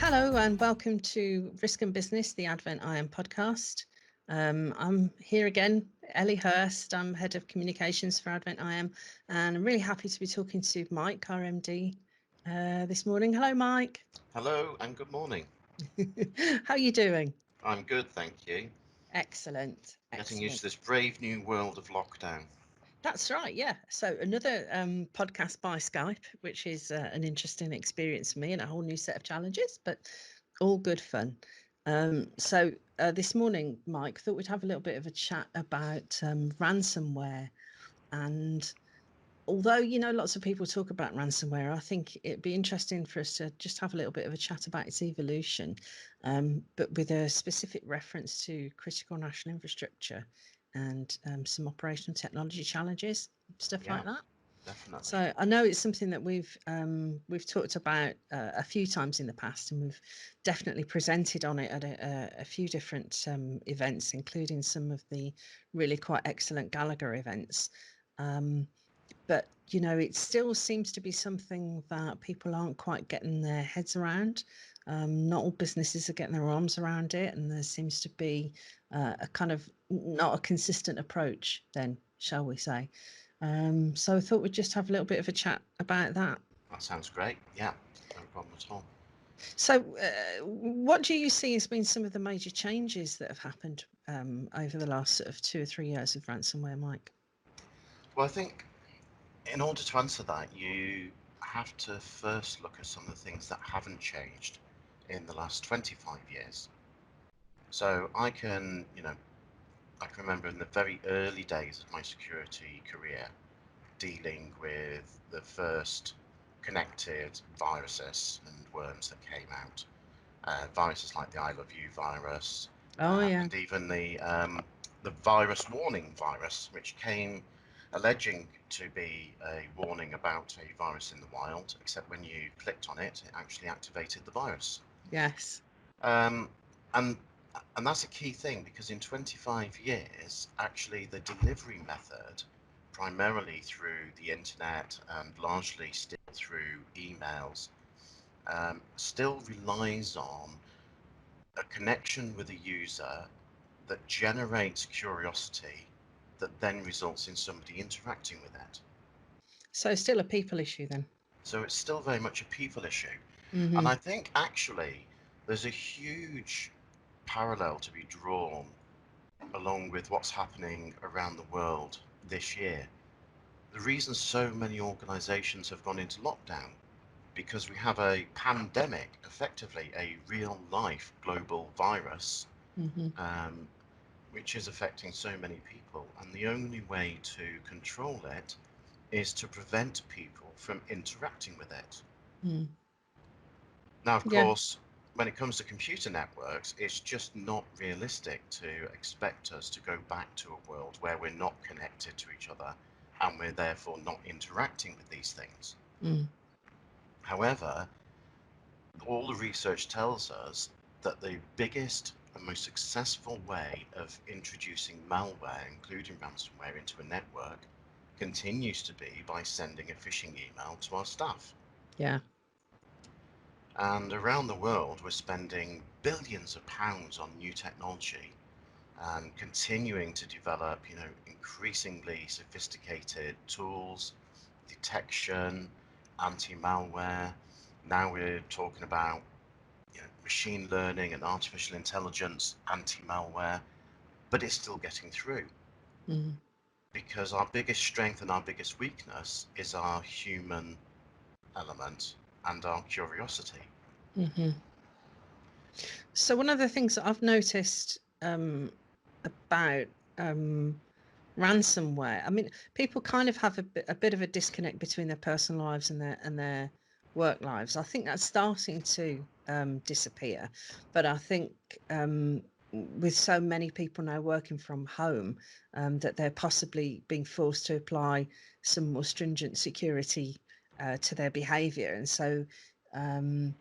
Hello and welcome to Risk and Business, the Advent IM podcast. I'm here again, Ellie Hurst. I'm Head of Communications for Advent IM, and I'm really happy to be talking to Mike, our MD, this morning. Hello, Mike. Hello and good morning. How are you doing? I'm good, thank you. Excellent. Getting used Excellent. to this brave new world of lockdown. That's right, yeah. So another podcast by Skype, which is an interesting experience for me and a whole new set of challenges, but all good fun. So this morning, Mike, thought we'd have a little bit of a chat about ransomware. And although, lots of people talk about ransomware, I think it'd be interesting for us to just have a little bit of a chat about its evolution, but with a specific reference to critical national infrastructure and some operational technology challenges, stuff like Yeah, that. definitely. So I know it's something that we've talked about a few times in the past, and we've definitely presented on it at a few different events, including some of the really quite excellent Gallagher events. But it still seems to be something that people aren't quite getting their heads around. Not all businesses are getting their arms around it, and there seems to be a kind of not a consistent approach, then, shall we say. So I thought we'd just have a little bit of a chat about that. That sounds great. Yeah, no problem at all. So what do you see as being some of the major changes that have happened over the last sort of 2 or 3 years of ransomware, Mike? Well, I think in order to answer that, you have to first look at some of the things that haven't changed in the last 25 years. So I can remember in the very early days of my security career dealing with the first connected viruses and worms that came out. Viruses like the I Love You virus, Oh, yeah. and even the virus warning virus, which came alleging to be a warning about a virus in the wild, except when you clicked on it, it actually activated the virus. Yes. Um, and and that's a key thing because in 25 years, actually the delivery method, primarily through the internet and largely still through emails, still relies on a connection with a user that generates curiosity that then results in somebody interacting with it. So still a people issue then. So it's still very much a people issue. And Mm-hmm. I think actually there's a huge parallel to be drawn along with what's happening around the world this year. The reason so many organizations have gone into lockdown because we have a pandemic, effectively a real life global virus, Mm-hmm. um, which is affecting so many people. And the only way to control it is to prevent people from interacting with it. Mm. Now, of Yeah. course, when it comes to computer networks, it's just not realistic to expect us to go back to a world where we're not connected to each other and we're therefore not interacting with these things. Mm. However, all the research tells us that the biggest and most successful way of introducing malware, including ransomware, into a network continues to be by sending a phishing email to our staff. Yeah. And around the world, we're spending billions of pounds on new technology and continuing to develop, increasingly sophisticated tools, detection, anti-malware. Now we're talking about machine learning and artificial intelligence, anti-malware, but it's still getting through Mm. because our biggest strength and our biggest weakness is our human element and our curiosity. Mm-hmm. So one of the things that I've noticed about ransomware, I mean, people kind of have a bit of a disconnect between their personal lives and their work lives. I think that's starting to disappear, but I think with so many people now working from home, that they're possibly being forced to apply some more stringent security to their behaviour, and so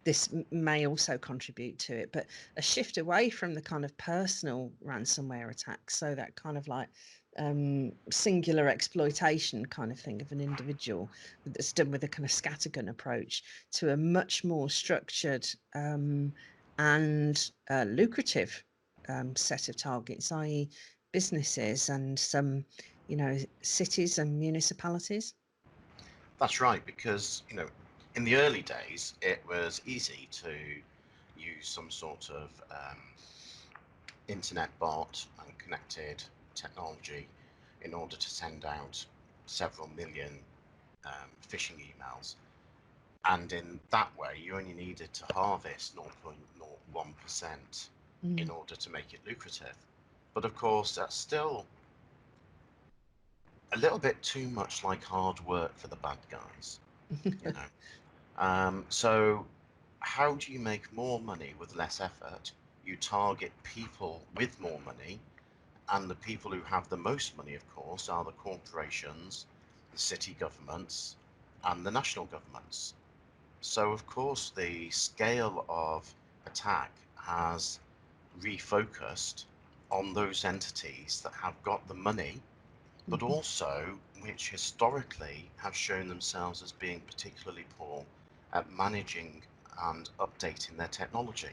this may also contribute to it, but a shift away from the kind of personal ransomware attacks. So that kind of like singular exploitation kind of thing of an individual that's done with a kind of scattergun approach to a much more structured and lucrative set of targets, i.e. businesses and some, cities and municipalities. That's right, because, in the early days, it was easy to use some sort of internet bot and connected technology in order to send out several million phishing emails. And in that way, you only needed to harvest 0.01% in order to make it lucrative. But of course, that's still a little bit too much like hard work for the bad guys, So how do you make more money with less effort? You target people with more money, and the people who have the most money, of course, are the corporations, the city governments, and the national governments. So, of course, the scale of attack has refocused on those entities that have got the money, but also which historically have shown themselves as being particularly poor at managing and updating their technology.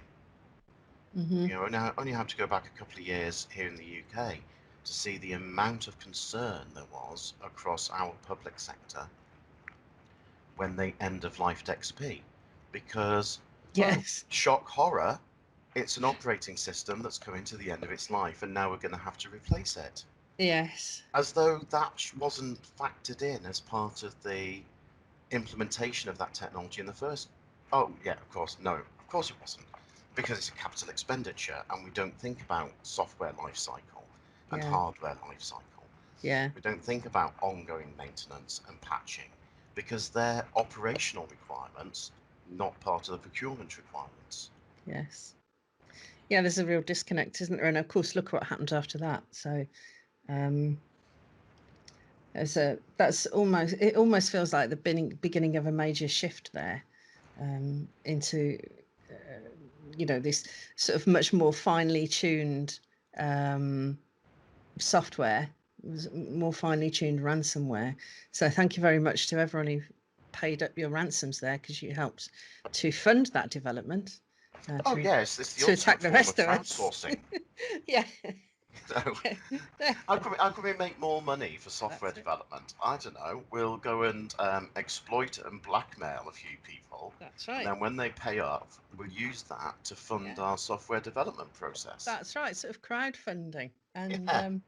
Only have to go back a couple of years here in the UK to see the amount of concern there was across our public sector when they end of life XP, because Yes. shock horror, it's an operating system that's coming to the end of its life, and now we're going to have to replace it. Yes. As though that wasn't factored in as part of the implementation of that technology in the first. Oh yeah, of course, no, of course it wasn't, because it's a capital expenditure, and we don't think about software life cycle and hardware life cycle. Yeah. We don't think about ongoing maintenance and patching, because they're operational requirements, not part of the procurement requirements. Yes. Yeah, there's a real disconnect, isn't there? And of course, look what happened after that. So it almost feels like the beginning of a major shift there into this sort of much more finely tuned software, more finely tuned ransomware. So thank you very much to everyone who paid up your ransoms there, because you helped to fund that development. Yes, it's the to attack the rest of us. Crowdsourcing. Yeah. So, how can we make more money for software development? I don't know. We'll go and exploit and blackmail a few people. That's right. And then when they pay up, we'll use that to fund our software development process. That's right. Sort of crowdfunding. And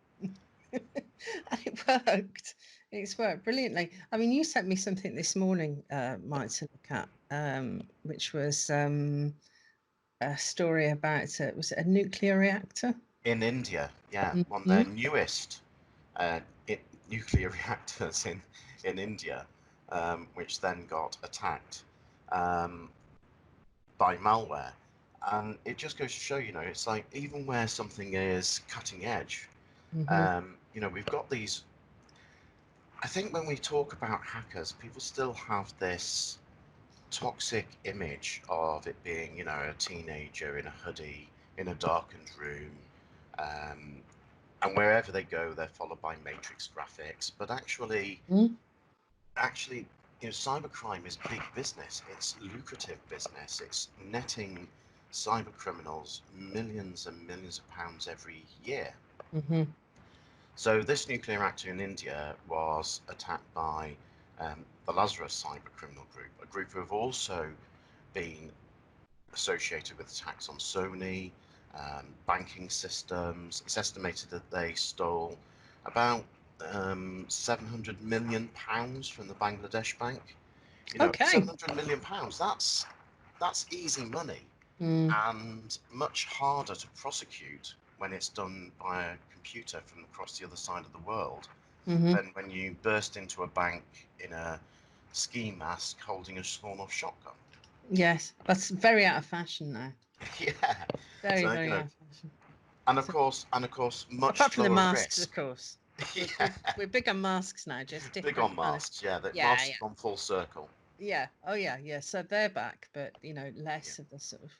it worked. It's worked brilliantly. I mean, you sent me something this morning, Mike, to look at, which was a story about was it a nuclear reactor in India? Yeah, one of their newest nuclear reactors in India, which then got attacked by malware. And it just goes to show, it's like, even where something is cutting edge, we've got these. I think when we talk about hackers, people still have this toxic image of it being, a teenager in a hoodie in a darkened room, and wherever they go, they're followed by matrix graphics. But actually, cybercrime is big business. It's lucrative business. It's netting cyber criminals millions and millions of pounds every year. So this nuclear reactor in India was attacked by the Lazarus cyber criminal group, a group who have also been associated with attacks on Sony, banking systems. It's estimated that they stole about £700 million from the Bangladesh bank. £700 million, that's easy money, and much harder to prosecute when it's done by a computer from across the other side of the world than when you burst into a bank in a ski mask holding a sawn-off shotgun. Yes, that's very out of fashion now. Yeah, very out of fashion. And of course, much apart from lower the masks, risk. of course. We're big on masks now, just different. Big on masks, masks have gone full circle. Yeah. Oh yeah. So they're back, but less of the sort of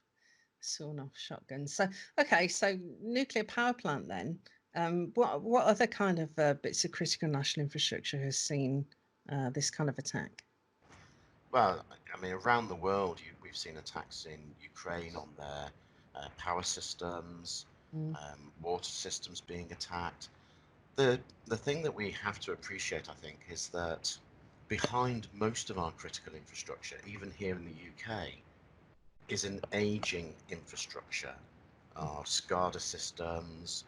sawn-off shotguns. So okay, so nuclear power plant then. What other kind of bits of critical national infrastructure has seen this kind of attack? Well, I mean, around the world, we've seen attacks in Ukraine on their power systems, Mm. water systems being attacked. The thing that we have to appreciate, I think, is that behind most of our critical infrastructure, even here in the UK, is an aging infrastructure. Our SCADA systems,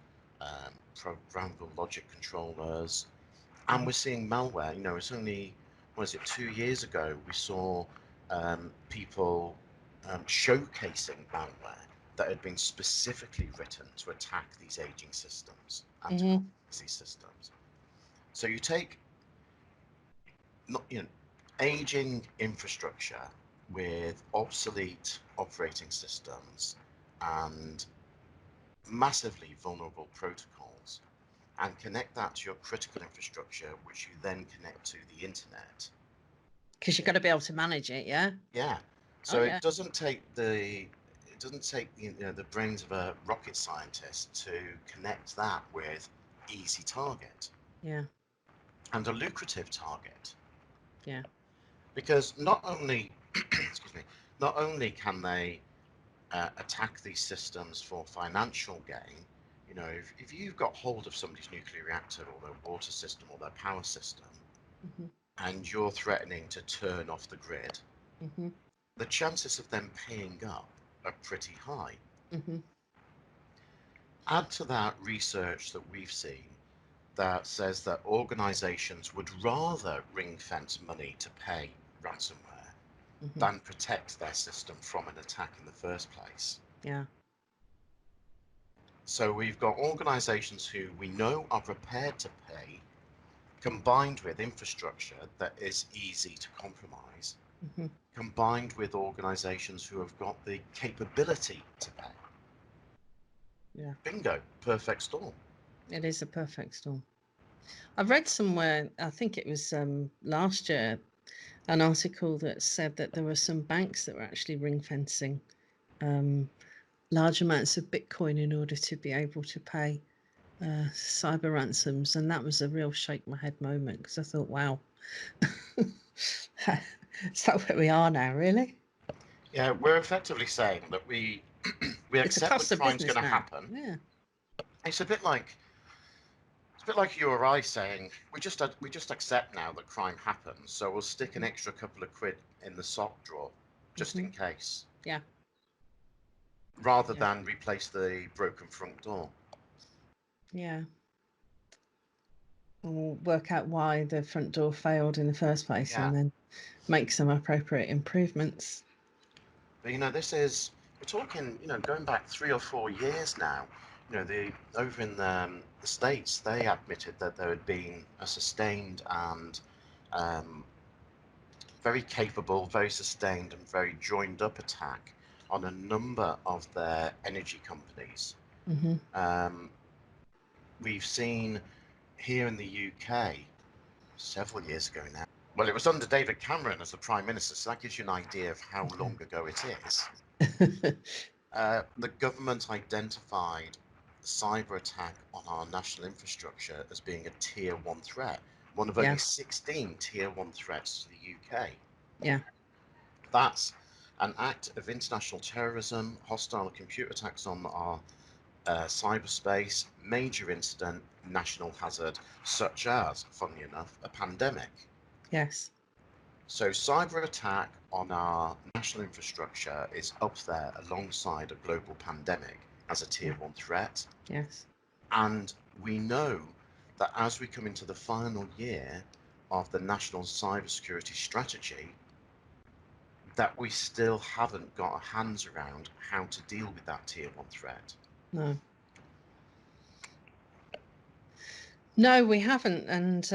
programmable logic controllers, and we're seeing malware. You know, it's only, what is it, 2 years ago we saw people showcasing malware that had been specifically written to attack these aging systems and to compromise these systems. So you take aging infrastructure with obsolete operating systems and massively vulnerable protocols and connect that to your critical infrastructure, which you then connect to the internet. Because you've got to be able to manage it, yeah? Yeah. So it doesn't take the brains of a rocket scientist to connect that with easy target. Yeah. And a lucrative target. Yeah. Because not only not only can they attack these systems for financial gain, you know, if you've got hold of somebody's nuclear reactor or their water system or their power system, and you're threatening to turn off the grid, the chances of them paying up are pretty high. Add to that research that we've seen that says that organizations would rather ring fence money to pay ransomware than protect their system from an attack in the first place. Yeah. So we've got organizations who we know are prepared to pay, combined with infrastructure that is easy to compromise, combined with organizations who have got the capability to pay. Yeah. Bingo, perfect storm. It is a perfect storm. I read somewhere, I think it was last year, an article that said that there were some banks that were actually ring fencing large amounts of Bitcoin in order to be able to pay cyber ransoms. And that was a real shake my head moment, because I thought, wow, is that where we are now, really? Yeah, we're effectively saying that we accept that crime's going to happen. Yeah. It's a bit like you or I saying we just accept now that crime happens, so we'll stick an extra couple of quid in the sock drawer just in case. Yeah. Rather than replace the broken front door. Yeah. Or work out why the front door failed in the first place, and then make some appropriate improvements. But you know, we're talking, you know, going back 3 or 4 years now. You know, over in the States, they admitted that there had been a sustained and very capable, very sustained, and very joined up attack on a number of their energy companies. We've seen here in the UK several years ago now. Well, it was under David Cameron as the Prime Minister, so that gives you an idea of how long ago it is. The government identified cyber attack on our national infrastructure as being a tier 1 threat, one of only 16 tier 1 threats to the UK. Yeah. That's an act of international terrorism, hostile computer attacks on our cyberspace, major incident, national hazard, such as, funnily enough, a pandemic. Yes. So cyber attack on our national infrastructure is up there alongside a global pandemic as a tier 1 threat. Yes. And we know that as we come into the final year of the national cybersecurity strategy, that we still haven't got our hands around how to deal with that tier 1 threat. No. No, we haven't. And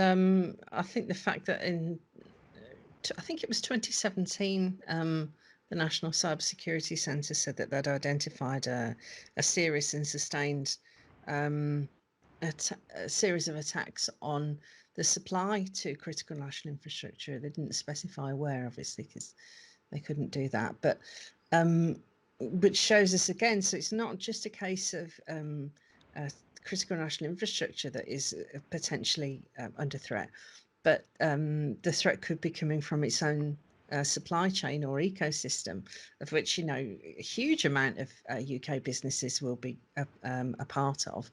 I think the fact that I think it was 2017, the National Cybersecurity Centre said that they'd identified a serious and sustained a series of attacks on the supply to critical national infrastructure. They didn't specify where, obviously, because they couldn't do that. But which shows us again, so it's not just a case of critical national infrastructure that is potentially under threat, but the threat could be coming from its own supply chain or ecosystem, of which, you know, a huge amount of UK businesses will be a part of,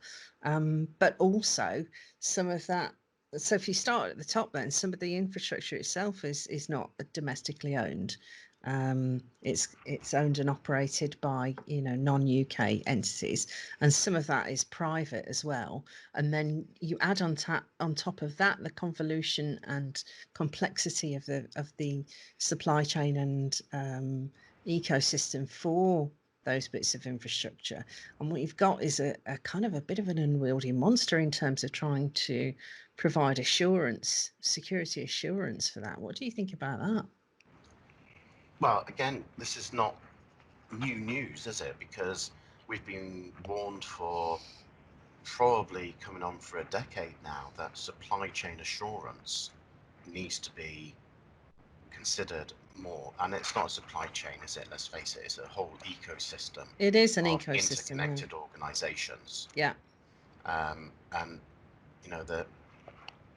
but also some of that. So if you start at the top, then some of the infrastructure itself is not domestically owned. It's owned and operated by, you know, non-UK entities, and some of that is private as well. And then you add on top of that the convolution and complexity of the supply chain and ecosystem for those bits of infrastructure, and what you've got is a kind of a bit of an unwieldy monster in terms of trying to provide assurance, security assurance for that. What do you think about that? Well, again, this is not new news, is it? Because we've been warned for probably coming on for a decade now that supply chain assurance needs to be considered more. And it's not a supply chain, is it? Let's face it, it's a whole ecosystem It is an of ecosystem, interconnected organizations. yeah. And you know,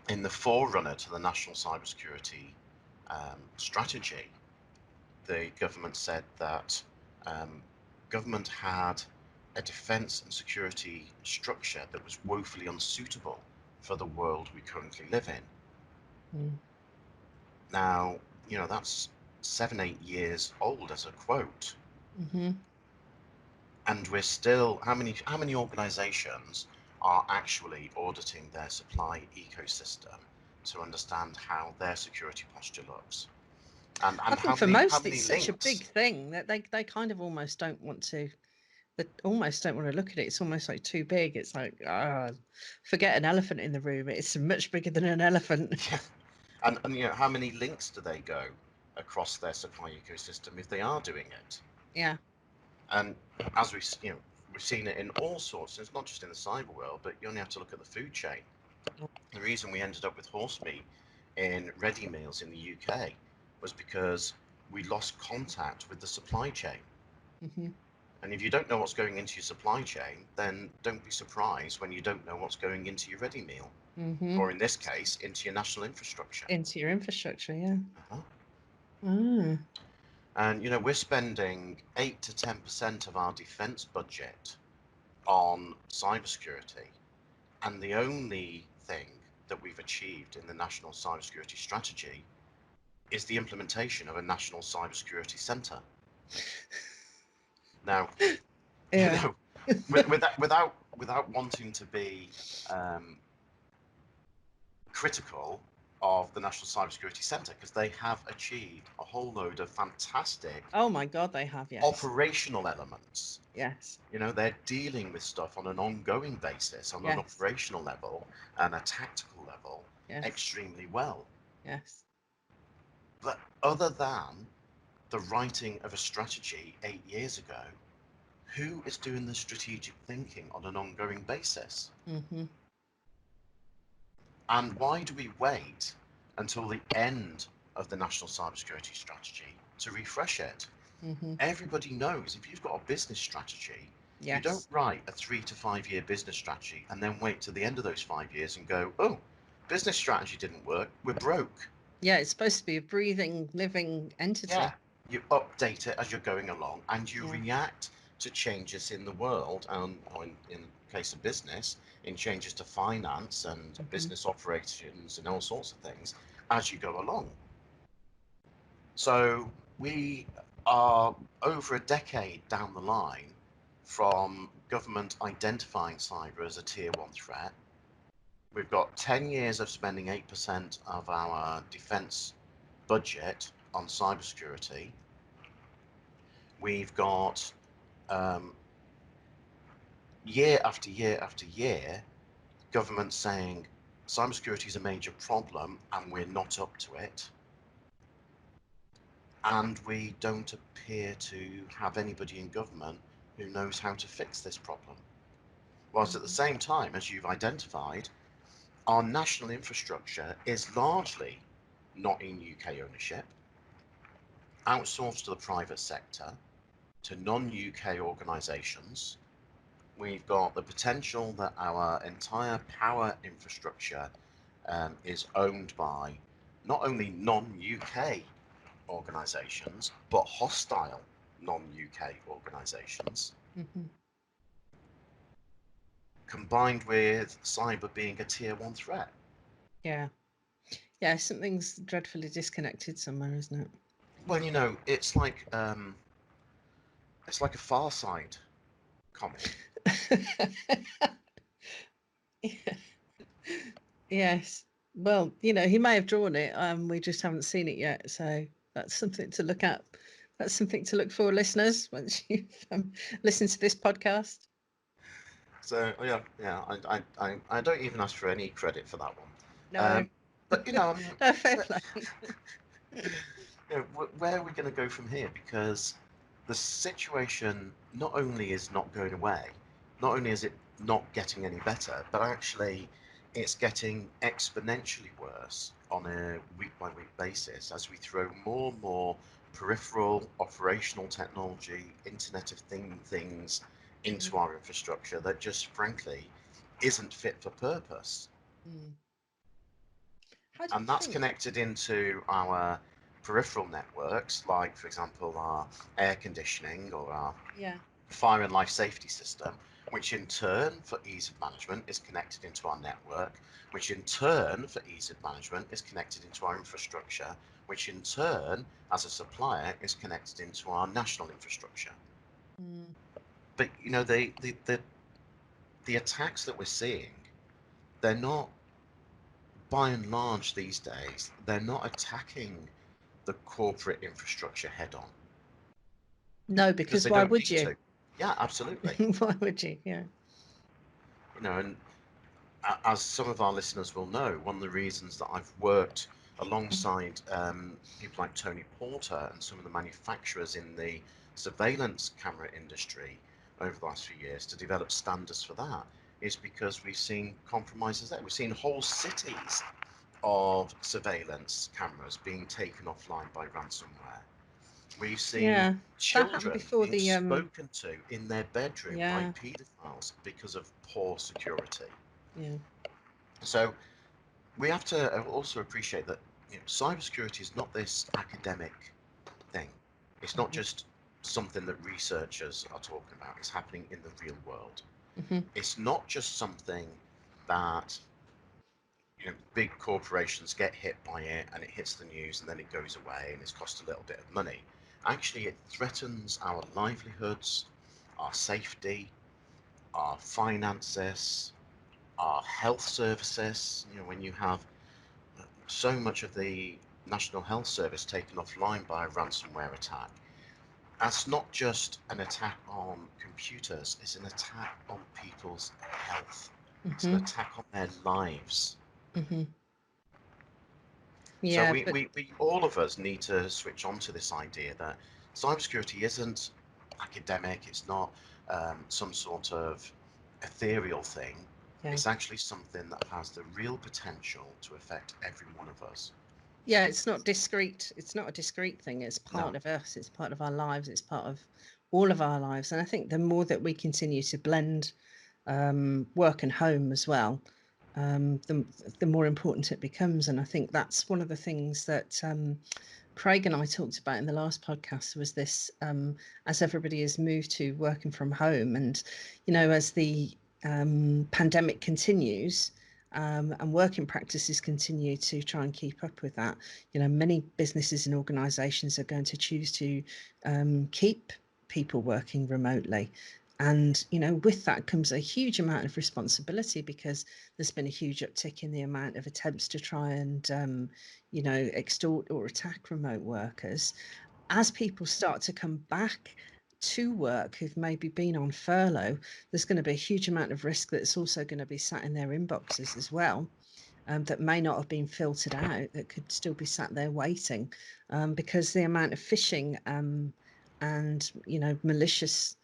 in the forerunner to the national cybersecurity strategy, the government said that government had a defence and security structure that was woefully unsuitable for the world we currently live in. Now, you know, that's 7-8 years old as a quote. And we're still, how many organizations are actually auditing their supply ecosystem to understand how their security posture looks? And I think how for many, most it's such a links? big thing that they kind of almost don't want to, they almost don't want to look at it. It's almost like too big. It's like, forget an elephant in the room. It's much bigger than an elephant. Yeah. And you know, how many links do they go across their supply ecosystem if they are doing it? Yeah. And as we've seen it in all sorts, it's not just in the cyber world, but you only have to look at the food chain. The reason we ended up with horse meat in ready meals in the UK was because we lost contact with the supply chain. And if you don't know what's going into your supply chain, then don't be surprised when you don't know what's going into your ready meal. Or in this case, into your national infrastructure. Into your infrastructure, yeah. And, you know, we're spending 8 to 10% of our defence budget on cybersecurity. And the only thing that we've achieved in the National Cybersecurity Strategy is the implementation of a National Cybersecurity Centre. Now, yeah. You know, without wanting to be critical of the National Cybersecurity Centre, because they have achieved a whole load of fantastic, oh my God, they have, yes, operational elements. Yes. You know, they're dealing with stuff on an ongoing basis, on an operational level and a tactical level, extremely well. Yes. But other than the writing of a strategy 8 years ago, who is doing the strategic thinking on an ongoing basis? And why do we wait until the end of the National Cybersecurity Strategy to refresh it? Everybody knows if you've got a business strategy, you don't write a 3 to 5 year business strategy and then wait to the end of those 5 years and go, oh, business strategy didn't work, we're broke. Yeah, it's supposed to be a breathing, living entity. Yeah, you update it as you're going along and you react to changes in the world, and in the case of business, in changes to finance and business operations and all sorts of things as you go along. So we are over a decade down the line from government identifying cyber as a tier 1 threat. We've got 10 years of spending 8% of our defence budget on cybersecurity. We've got year after year after year, government saying cybersecurity is a major problem and we're not up to it. And we don't appear to have anybody in government who knows how to fix this problem. Whilst at the same time, as you've identified, our national infrastructure is largely not in UK ownership, outsourced to the private sector, to non-UK organisations, we've got the potential that our entire power infrastructure is owned by not only non-UK organisations, but hostile non-UK organisations, combined with cyber being a tier 1 threat. Yeah, something's dreadfully disconnected somewhere, isn't it? Well, you know, it's like a Far Side comic. Yes. Well, you know, he may have drawn it. We just haven't seen it yet. So that's something to look at. That's something to look for, listeners, once you've listened to this podcast. So yeah, I don't even ask for any credit for that one. No. But you know, No, fair play. you know, where are we going to go from here? Because the situation not only is not going away, not only is it not getting any better, but actually it's getting exponentially worse on a week-by-week basis as we throw more and more peripheral operational technology, Internet of things into our infrastructure that just frankly isn't fit for purpose. And that's connected into our peripheral networks, like, for example, our air conditioning or our fire and life safety system, which in turn, for ease of management, is connected into our network, which in turn, for ease of management, is connected into our infrastructure, which in turn, as a supplier, is connected into our national infrastructure. But, you know, the attacks that we're seeing, they're not, by and large these days, they're not attacking the corporate infrastructure head on. No, because why would you? Yeah, absolutely. Why would you? Yeah. You know, and as some of our listeners will know, one of the reasons that I've worked alongside people like Tony Porter and some of the manufacturers in the surveillance camera industry over the last few years to develop standards for that is because we've seen compromises there. We've seen whole cities of surveillance cameras being taken offline by ransomware. We've seen children being spoken to in their bedroom by paedophiles because of poor security. Yeah. So we have to also appreciate that, you know, cybersecurity is not this academic thing. It's not just something that researchers are talking about. It's happening in the real world. It's not just something that, you know, big corporations get hit by it and it hits the news and then it goes away and it's cost a little bit of money. Actually, it threatens our livelihoods, our safety, our finances, our health services. You know, when you have so much of the National Health Service taken offline by a ransomware attack, that's not just an attack on computers, it's an attack on people's health. It's an attack on their lives. Yeah, so we all of us need to switch on to this idea that cybersecurity isn't academic, it's not some sort of ethereal thing. It's actually something that has the real potential to affect every one of us. Yeah, it's not discrete. It's not a discrete thing. It's part of us. It's part of our lives. It's part of all of our lives. And I think the more that we continue to blend work and home as well, the more important it becomes. And I think that's one of the things that Craig and I talked about in the last podcast was this, as everybody has moved to working from home and, you know, as the pandemic continues, and working practices continue to try and keep up with that. You know, many businesses and organisations are going to choose to keep people working remotely. And, you know, with that comes a huge amount of responsibility because there's been a huge uptick in the amount of attempts to try and, you know, extort or attack remote workers. As people start to come back to work who've maybe been on furlough, there's going to be a huge amount of risk that's also going to be sat in their inboxes as well, that may not have been filtered out, that could still be sat there waiting, because the amount of phishing and, you know, malicious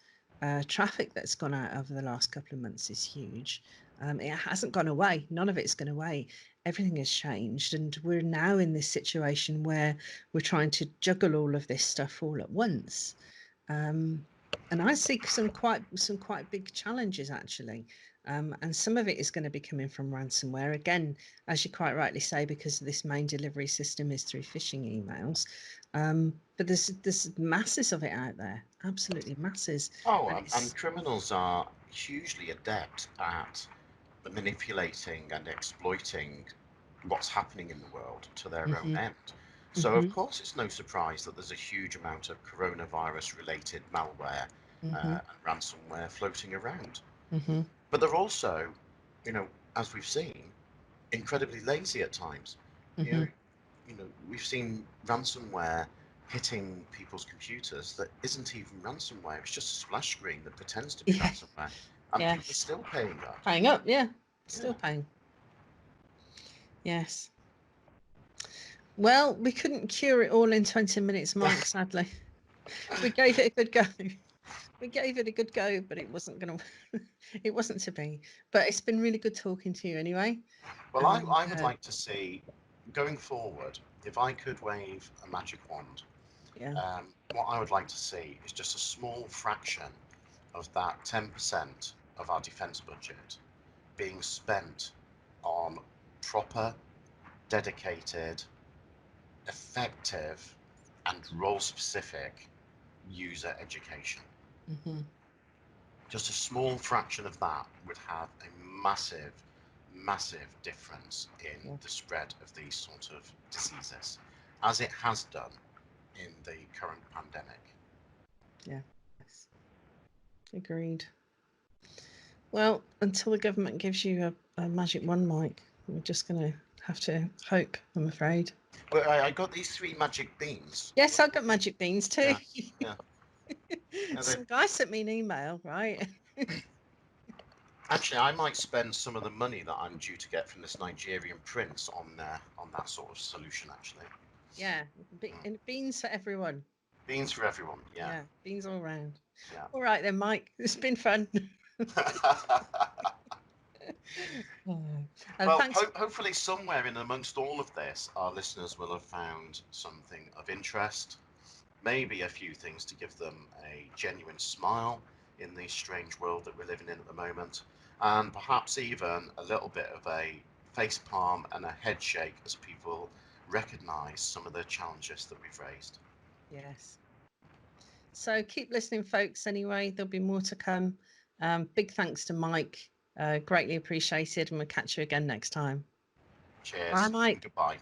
traffic that's gone out over the last couple of months is huge. It hasn't gone away. None of it's gone away. Everything has changed, and we're now in this situation where we're trying to juggle all of this stuff all at once. And I see some quite big challenges actually, and some of it is going to be coming from ransomware again, as you quite rightly say, because this main delivery system is through phishing emails. But there's masses of it out there, absolutely masses. Oh, And and it's criminals are hugely adept at manipulating and exploiting what's happening in the world to their own hmm end. So, of hmm course, it's no surprise that there's a huge amount of coronavirus related malware hmm and ransomware floating around. hmm But they're also, you know, as we've seen, incredibly lazy at times. You hmm know, we've seen ransomware hitting people's computers that isn't even ransomware. It's just a splash screen that pretends to be yeah, ransomware, and people are yes, still paying that. paying up, yeah, Yeah. still paying, yes. Well, we couldn't cure it all in 20 minutes, Mike, sadly. We gave it a good go. We gave it a good go, but it wasn't going to, it wasn't to be. But it's been really good talking to you anyway. Well, And I would like to see, going forward, if I could wave a magic wand, yeah, what I would like to see is just a small fraction of that 10% of our defence budget being spent on proper, dedicated, effective, and role specific user education. hmm Just a small fraction of that would have a massive, massive difference in yeah, the spread of these sort of diseases, as it has done in the current pandemic. yeah, yes, agreed. Well, until the government gives you a magic wand, Mike, we're just going to have to hope, I'm afraid. But I got these three magic beans. Yes, I've got magic beans too. Yeah, yeah. Yeah, Some guy sent me an email, right? actually, I might spend some of the money that I'm due to get from this Nigerian prince on that sort of solution. Actually, Yeah, and beans for everyone. beans for everyone. Yeah, Yeah, beans all round. yeah. All right then, Mike. It's been fun. Oh, and Well, thanks. hopefully, somewhere in amongst all of this, our listeners will have found something of interest, maybe a few things to give them a genuine smile in the strange world that we're living in at the moment, and perhaps even a little bit of a face palm and a head shake as people recognise some of the challenges that we've raised. Yes. So keep listening, folks. Anyway, there'll be more to come. Big thanks to Mike. Greatly appreciated, and we'll catch you again next time. Bye, Cheers and Mike. goodbye.